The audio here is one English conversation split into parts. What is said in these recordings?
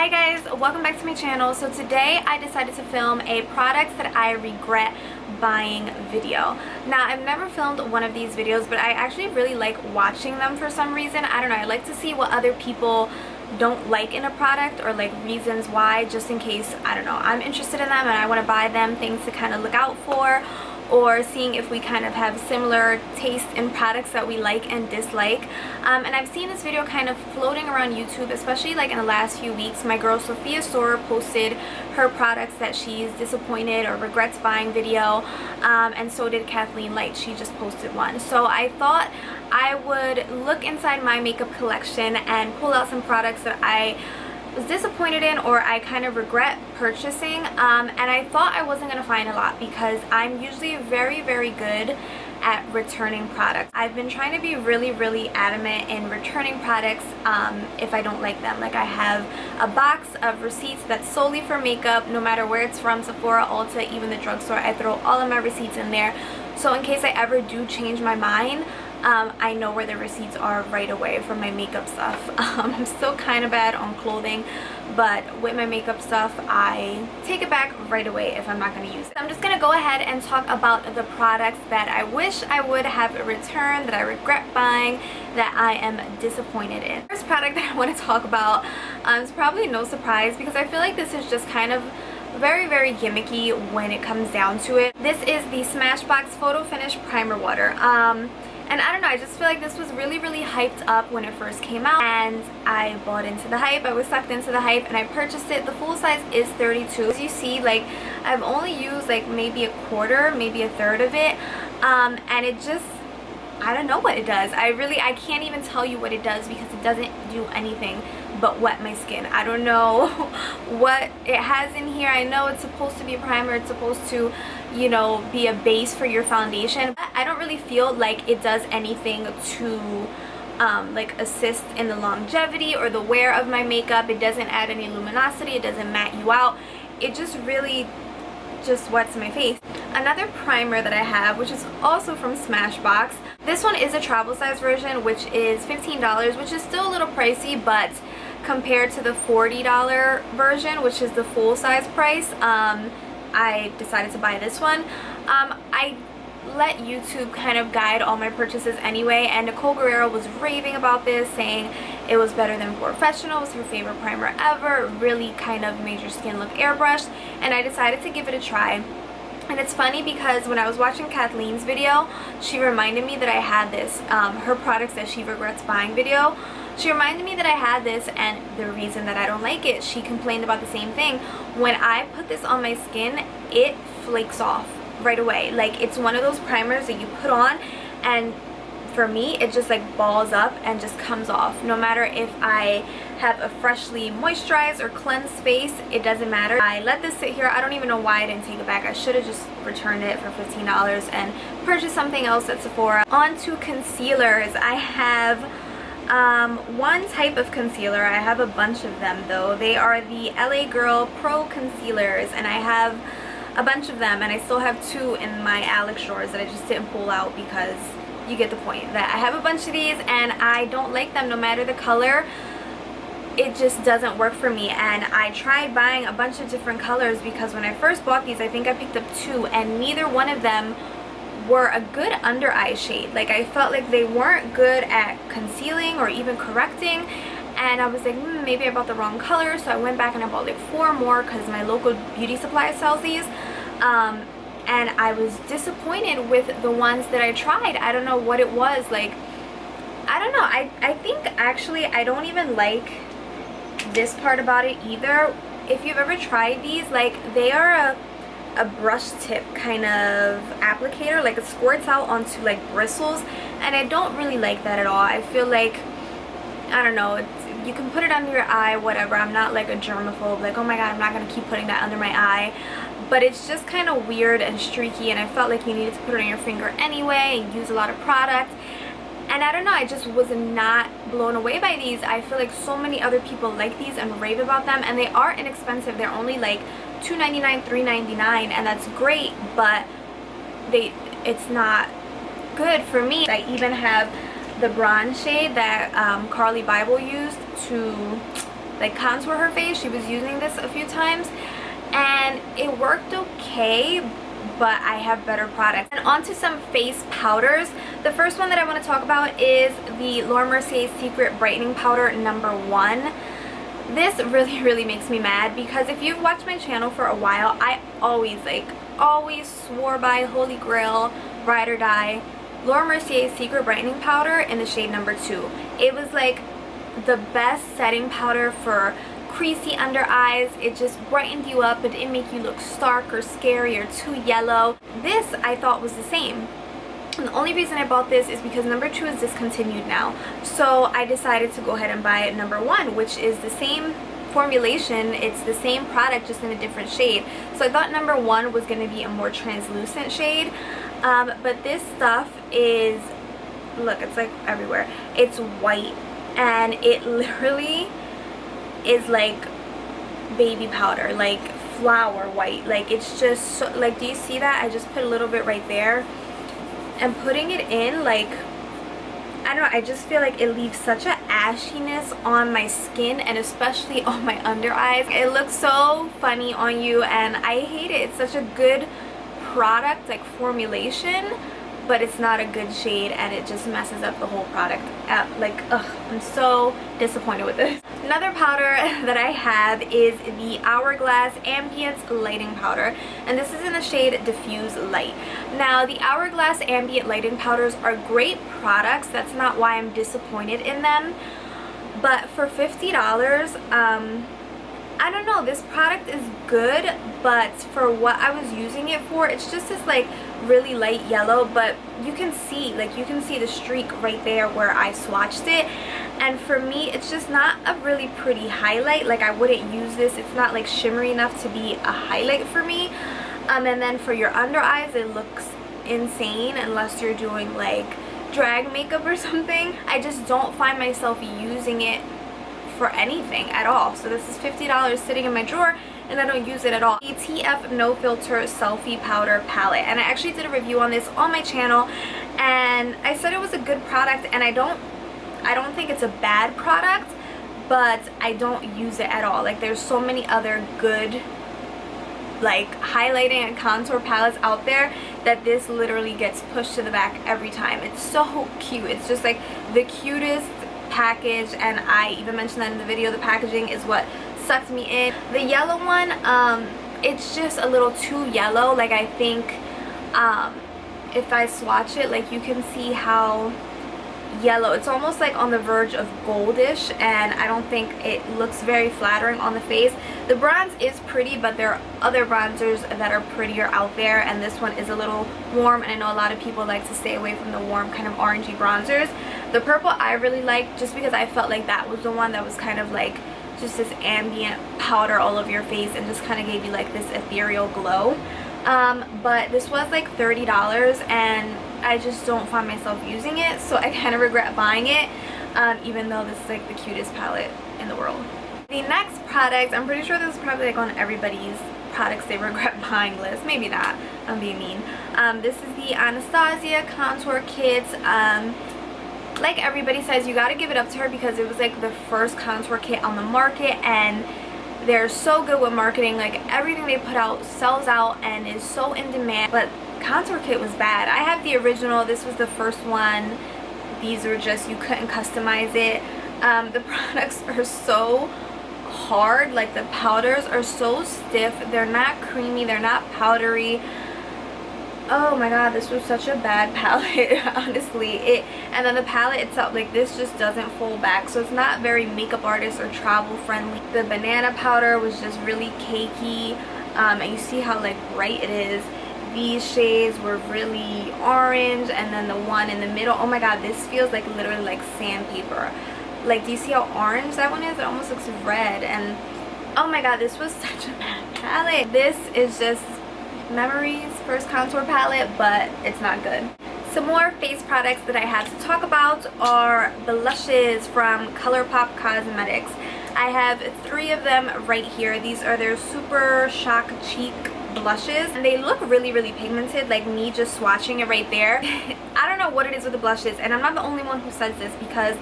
Hi guys, welcome back to my channel. So today I decided to film a products that I regret buying video. Now I've never filmed one of these videos, but I actually really like watching them for some reason. I don't know, I like to see what other people don't like in a product, or like reasons why, just in case, I don't know, I'm interested in them and I want to buy them, things to kind of look out for, or seeing if we kind of have similar taste in products that we like and dislike. And I've seen this video kind of floating around YouTube, especially like in the last few weeks. My girl Sofia posted her products that she's disappointed or regrets buying video, and so did Kathleen Light. She just posted one. So I thought I would look inside my makeup collection and pull out some products that I was disappointed in or I kind of regret purchasing, and I thought I wasn't going to find a lot because I'm usually very good at returning products. I've been trying to be really adamant in returning products if I don't like them. Like, I have a box of receipts that's solely for makeup, no matter where it's from, Sephora, Ulta, even the drugstore. I throw all of my receipts in there, so in case I ever do change my mind, I know where the receipts are right away for my makeup stuff. I'm still kind of bad on clothing, but with my makeup stuff, I take it back right away if I'm not going to use it. So I'm just going to go ahead and talk about the products that I wish I would have returned, that I regret buying, that I am disappointed in. The first product that I want to talk about is probably no surprise, because I feel like this is just kind of very gimmicky when it comes down to it. This is the Smashbox Photo Finish Primer Water. And I don't know, I just feel like this was really hyped up when it first came out, and I bought into the hype. I was sucked into the hype and I purchased it. The full size is 32. As you see, like, I've only used like maybe a quarter, maybe a third of it, and it just, I don't know what it does. I can't even tell you what it does, because it doesn't do anything but wet my skin. I don't know what it has in here. I know it's supposed to be a primer, it's supposed to, you know, be a base for your foundation, but I don't really feel like it does anything to like assist in the longevity or the wear of my makeup. It doesn't add any luminosity, it doesn't matte you out, it just really just wets my face. Another primer that I have, which is also from Smashbox, this one is a travel size version, which is $15, which is still a little pricey, but compared to the $40 version, which is the full size price, I decided to buy this one. I let YouTube kind of guide all my purchases anyway, and Nicole Guerrero was raving about this, saying it was better than Professional, it was her favorite primer ever, really kind of made your skin look airbrushed, and I decided to give it a try. And it's funny because when I was watching Kathleen's video, she reminded me that I had this, her products that she regrets buying video. She reminded me that I had this, and the reason that I don't like it, she complained about the same thing. When I put this on my skin, it flakes off right away. Like, it's one of those primers that you put on, and for me, it just like balls up and just comes off. No matter if I have a freshly moisturized or cleansed face, it doesn't matter. I let this sit here. I don't even know why I didn't take it back. I should have just returned it for $15 and purchased something else at Sephora. On to concealers. I have one type of concealer. I have a bunch of them though. They are the LA Girl Pro Concealers, and I have a bunch of them, and I still have two in my Alex drawers that I just didn't pull out, because you get the point that I have a bunch of these and I don't like them no matter the color. It just doesn't work for me, and I tried buying a bunch of different colors, because when I first bought these, I think I picked up two, and neither one of them were a good under eye shade. Like, I felt like they weren't good at concealing or even correcting, and I was like, maybe I bought the wrong color. So I went back and I bought like 4 more, because my local beauty supply sells these, and I was disappointed with the ones that I tried. I don't know what it was. Like, I don't know, I think actually I don't even like this part about it either. If you've ever tried these, like, they are a brush tip kind of applicator. Like, it squirts out onto like bristles, and I don't really like that at all. I feel like, I don't know, you can put it under your eye, whatever. I'm not like a germaphobe, like, oh my god, I'm not gonna keep putting that under my eye, but it's just kind of weird and streaky, and I felt like you needed to put it on your finger anyway and use a lot of product. And I don't know, I just was not blown away by these. I feel like so many other people like these and rave about them, and they are inexpensive. They're only like $2.99, $3.99, and that's great, but it's not good for me. I even have the bronze shade that Carly Bible used to like contour her face. She was using this a few times and it worked okay, but I have better products. And onto some face powders. The first one that I want to talk about is the Laura Mercier Secret Brightening Powder #1. This really makes me mad because if you've watched my channel for a while, I always swore by Holy Grail, ride or die, Laura Mercier Secret Brightening Powder in the shade #2. It was like the best setting powder for creasy under eyes. It just brightened you up. It didn't make you look stark or scary or too yellow. This I thought was the same. And the only reason I bought this is because #2 is discontinued now. So I decided to go ahead and buy #1, which is the same formulation. It's the same product, just in a different shade. So I thought #1 was going to be a more translucent shade. But this stuff is, look, it's like everywhere. It's white and it literally is like baby powder, like flower white. Like it's just so, like, do you see that? I just put a little bit right there. And putting it in, like, I don't know, I just feel like it leaves such a ashiness on my skin and especially on my under eyes. It looks so funny on you and I hate it. It's such a good product, like formulation, but it's not a good shade and it just messes up the whole product. Like, ugh, I'm so disappointed with this. Another powder that I have is the Hourglass Ambient Lighting Powder, and this is in the shade Diffuse Light. Now, the Hourglass Ambient Lighting Powders are great products. That's not why I'm disappointed in them. But for $50, I don't know, this product is good, but for what I was using it for, it's just this like really light yellow, but you can see, like, you can see the streak right there where I swatched it. And for me, it's just not a really pretty highlight. Like, I wouldn't use this. It's not like shimmery enough to be a highlight for me. And then for your under eyes, it looks insane unless you're doing like drag makeup or something. I just don't find myself using it for anything at all. So this is $50 sitting in my drawer and I don't use it at all. The TF No Filter Selfie Powder Palette, and I actually did a review on this on my channel and I said it was a good product, and I don't think it's a bad product, but I don't use it at all. Like, there's so many other good like highlighting and contour palettes out there that this literally gets pushed to the back every time. It's so cute. It's just like the cutest package, and I even mentioned that in the video. The packaging is what sucked me in. The yellow one, it's just a little too yellow. Like, I think if I swatch it, like, you can see how yellow, it's almost like on the verge of goldish, and I don't think it looks very flattering on the face. The bronze is pretty, but there are other bronzers that are prettier out there, and this one is a little warm, and I know a lot of people like to stay away from the warm kind of orangey bronzers. The purple I really like, just because I felt like that was the one that was kind of like just this ambient powder all over your face and just kind of gave you like this ethereal glow. But this was like $30 and I just don't find myself using it, so I kind of regret buying it, even though this is like the cutest palette in the world. The next product, I'm pretty sure this is probably like on everybody's products they regret buying list. Maybe not, I'm being mean. This is the Anastasia Contour Kit. Like everybody says, you gotta give it up to her because it was like the first contour kit on the market, and they're so good with marketing. Like, everything they put out sells out and is so in demand. But contour kit was bad. I have the original. This was the first one. These were just, you couldn't customize it. The products are so hard. Like, the powders are so stiff. They're not creamy. They're not powdery. Oh my god, this was such a bad palette, honestly. And then the palette itself, like, this just doesn't fold back, so it's not very makeup artist or travel friendly. The banana powder was just really cakey, and you see how like bright it is. These shades were really orange, and then the one in the middle, oh my god, this feels like literally like sandpaper. Like, do you see how orange that one is? It almost looks red. And oh my god, this was such a bad palette. This is just Memories first contour palette, but it's not good. Some more face products that I have to talk about are blushes from Colourpop Cosmetics. I have 3 of them right here. These are their Super Shock Cheek blushes, and they look really pigmented, like me just swatching it right there. I don't know what it is with the blushes, and I'm not the only one who says this because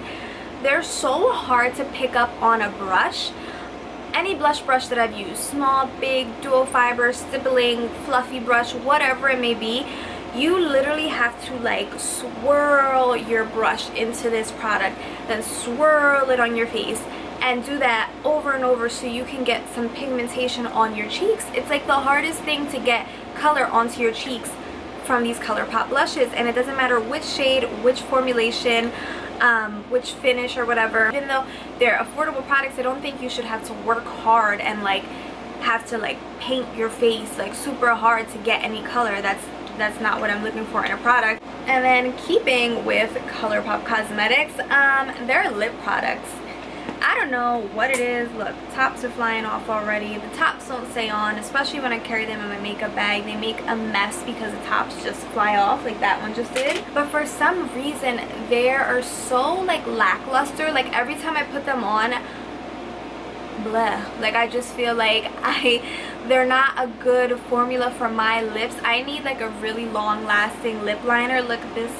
they're so hard to pick up on a brush. any blush brush that I've used, small, big, dual fiber, stippling, fluffy brush, whatever it may be, you literally have to like swirl your brush into this product, then swirl it on your face, and do that over and over so you can get some pigmentation on your cheeks. It's like the hardest thing to get color onto your cheeks from these Colourpop blushes, and it doesn't matter which shade, which formulation, which finish or whatever. Even though they're affordable products, I don't think you should have to work hard and like have to like paint your face like super hard to get any color. That's not what I'm looking for in a product. And then keeping with Colourpop Cosmetics, their lip products. I don't know what it is. Look, tops are flying off already. The tops don't stay on, especially when I carry them in my makeup bag. They make a mess because the tops just fly off like that one just did. But for some reason, they are so like lackluster. Like every time I put them on, blah. Like I just feel like they're not a good formula for my lips. I need like a really long lasting lip liner. Look, this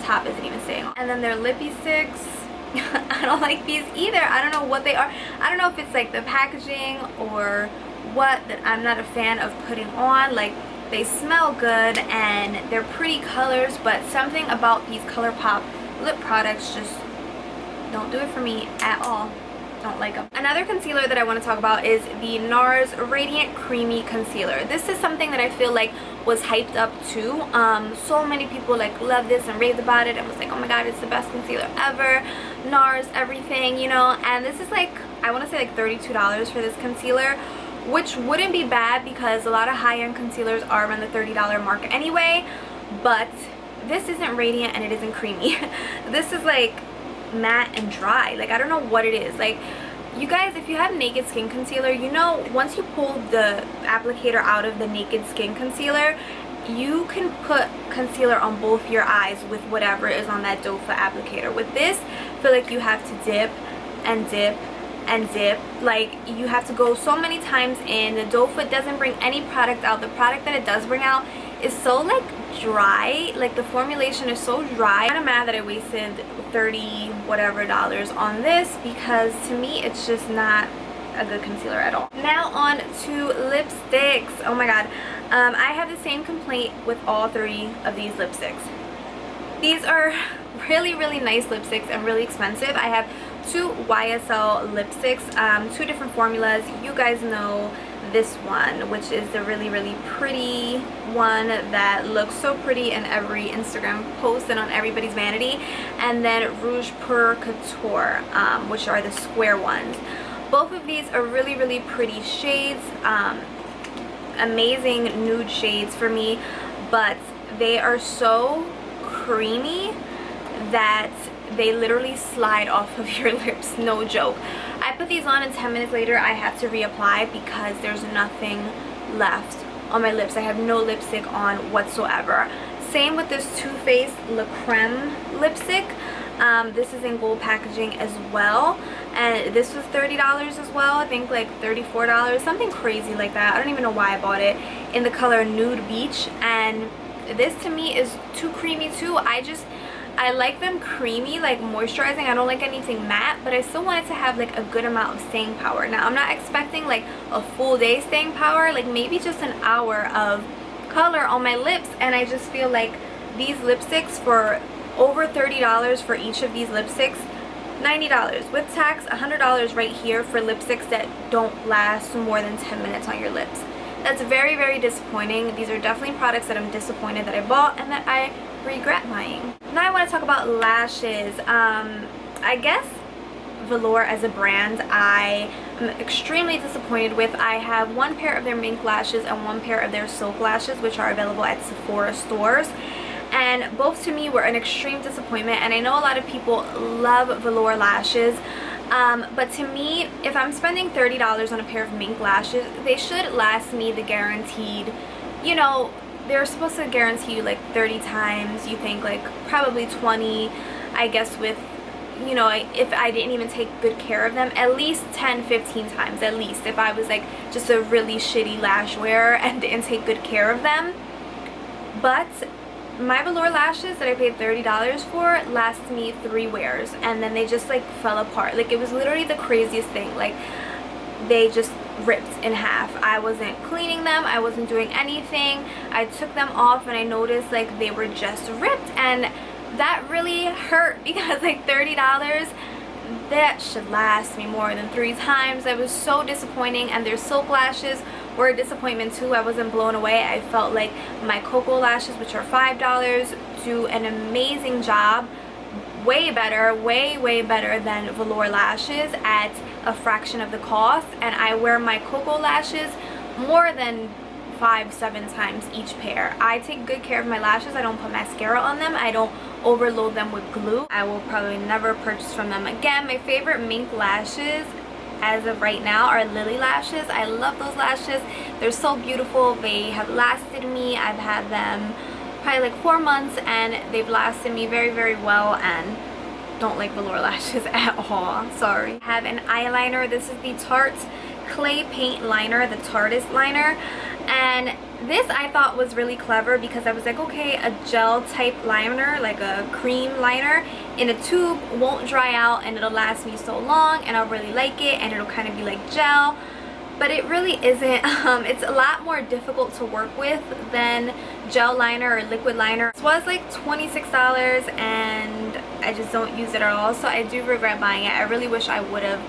top isn't even staying on. And then their lippy sticks. I don't like these either. I don't know what they are. I don't know if it's like the packaging or what that I'm not a fan of putting on. Like they smell good and they're pretty colors, but something about these Colourpop lip products just don't do it for me at all. Don't like them. Another concealer that I want to talk about is the Nars Radiant Creamy Concealer. This is something that I feel like was hyped up too. So many people like love this and raved about it and was like, oh my god, it's the best concealer ever. Nars everything, you know. And this is like, I want to say like $32 for this concealer, which wouldn't be bad because a lot of high-end concealers are around the $30 mark anyway. But this isn't radiant and it isn't creamy. This is like matte and dry. Like I don't know what it is. Like you guys, if you have Naked Skin concealer, you know once you pull the applicator out of the Naked Skin concealer, you can put concealer on both your eyes with whatever is on that doe foot applicator. With this, I feel like you have to dip and dip and dip. Like you have to go so many times in. The doe foot doesn't bring any product out. The product that it does bring out is so like dry. Like the formulation is so dry. I'm kind of mad that I wasted $30 whatever on this because to me it's just not a good concealer at all. Now on to lipsticks. Oh my god. I have the same complaint with all three of these lipsticks. These are really nice lipsticks and really expensive. I have two YSL lipsticks, two different formulas. You guys know this one, which is the really pretty one that looks so pretty in every Instagram post and on everybody's vanity, and then Rouge Pure Couture, which are the square ones. Both of these are really pretty shades, amazing nude shades for me, but they are so creamy that they literally slide off of your lips, no joke. I put these on and 10 minutes later I have to reapply because there's nothing left on my lips. I have no lipstick on whatsoever. Same with this Too Faced Le Creme lipstick. This is in gold packaging as well, and this was $30 as well. I think like $34, something crazy like that. I don't even know why I bought it, in the color Nude Beach, and this to me is too creamy too. I like them creamy, like moisturizing. I don't like anything matte, but I still want it to have like a good amount of staying power. Now I'm not expecting like a full day staying power, like maybe just an hour of color on my lips, and I just feel like these lipsticks for over $30 for each of these lipsticks, $90 with tax, $100 right here for lipsticks that don't last more than 10 minutes on your lips. That's very disappointing. These are definitely products that I'm disappointed that I bought and that I regret buying. Now I want to talk about lashes. I guess Velour as a brand I am extremely disappointed with. I have one pair of their mink lashes and one pair of their silk lashes, which are available at Sephora stores, and both to me were an extreme disappointment. And I know a lot of people love Velour lashes, but to me, if I'm spending $30 on a pair of mink lashes, they should last me the guaranteed, you know, they're supposed to guarantee you like 30 times. You think like probably 20, I guess, with, you know, if I didn't even take good care of them, at least 10-15 times at least, if I was like just a really shitty lash wearer and didn't take good care of them. But my Velour lashes that I paid $30 for last me 3 wears, and then they just like fell apart. Like it was literally the craziest thing. Like they just ripped in half. I wasn't cleaning them, I wasn't doing anything. I took them off and I noticed like they were just ripped, and that really hurt because like $30, that should last me more than 3 times. It was so disappointing, and their silk lashes were a disappointment too. I wasn't blown away. I felt like my cocoa lashes, which are $5, do an amazing job. Way better, way better than Velour lashes at a fraction of the cost, and I wear my cocoa lashes more than 5-7 times each pair. I take good care of my lashes. I don't put mascara on them. I don't overload them with glue. I will probably never purchase from them again. My favorite mink lashes as of right now are Lily lashes. I love those lashes. They're so beautiful. They have lasted me. I've had them probably like 4 months, and they've lasted me very well, and don't like Velour lashes at all. Sorry. I have an eyeliner. This is the Tarte clay paint liner, the Tarte liner, and this I thought was really clever because I was like, okay, a gel type liner, like a cream liner in a tube, won't dry out and it'll last me so long, and I'll really like it, and it'll kind of be like gel. But it really isn't. It's a lot more difficult to work with than gel liner or liquid liner. This was like $26 and I just don't use it at all, so I do regret buying it. I really wish I would have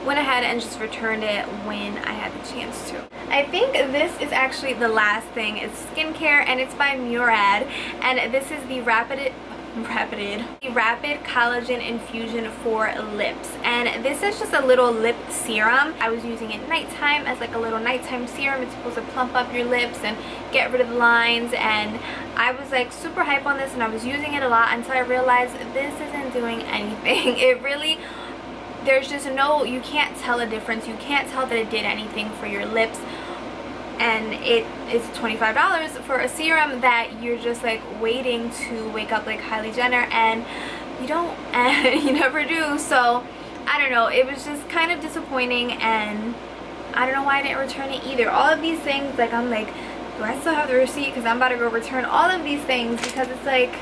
went ahead and just returned it when I had the chance to. I think this is actually the last thing. It's skincare, and it's by Murad, and this is the Rapid Collagen Infusion for Lips, and this is just a little lip serum. I was using it nighttime as like a little nighttime serum. It's supposed to plump up your lips and get rid of the lines, and I was like super hype on this, and I was using it a lot until I realized this isn't doing anything. It really, there's just no, you can't tell a difference. You can't tell that it did anything for your lips, and it is $25 for a serum that you're just like waiting to wake up like Kylie Jenner, and you don't, and you never do. So I don't know, it was just kind of disappointing, and I don't know why I didn't return it either. All of these things, like I'm like, do I still have the receipt? Because I'm about to go return all of these things, because it's like,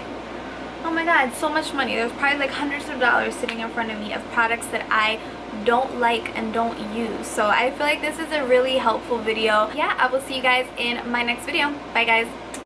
oh my god, so much money. There's probably like hundreds of dollars sitting in front of me of products that I don't like and don't use. So I feel like this is a really helpful video. Yeah, I will see you guys in my next video. Bye guys.